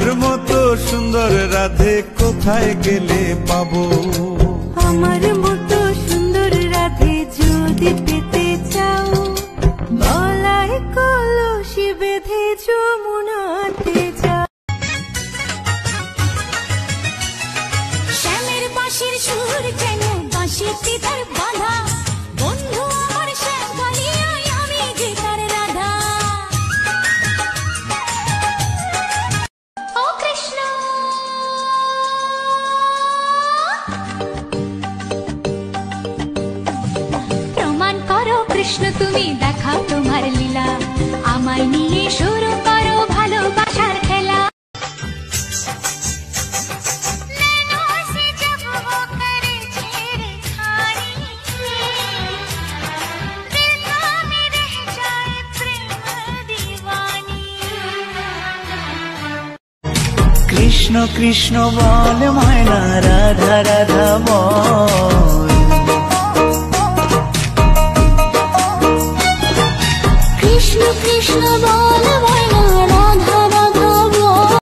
তোমার মতো সুন্দর রাধে কোথায় গেলে পাবো? আমার মতো সুন্দর রাধে যদি পেতে চাও, গলায় কলসি বেঁধে যমুনাতে যাও। শ্যামের বাঁশির সুর যেন বাঁশিতে তার বাঁধা, বন্ধু আমার শ্যাম বলিয়াই আমি যে তার রাধা। ও কৃষ্ণ প্রমাণ করো, কৃষ্ণ তুমি দেখাও তোমার লীলা, আমায় নিয়ে শুরু করো ভালোবাসার খেলা। কৃষ্ণ কৃষ্ণ বল ময়না, রাধা রাধা বল।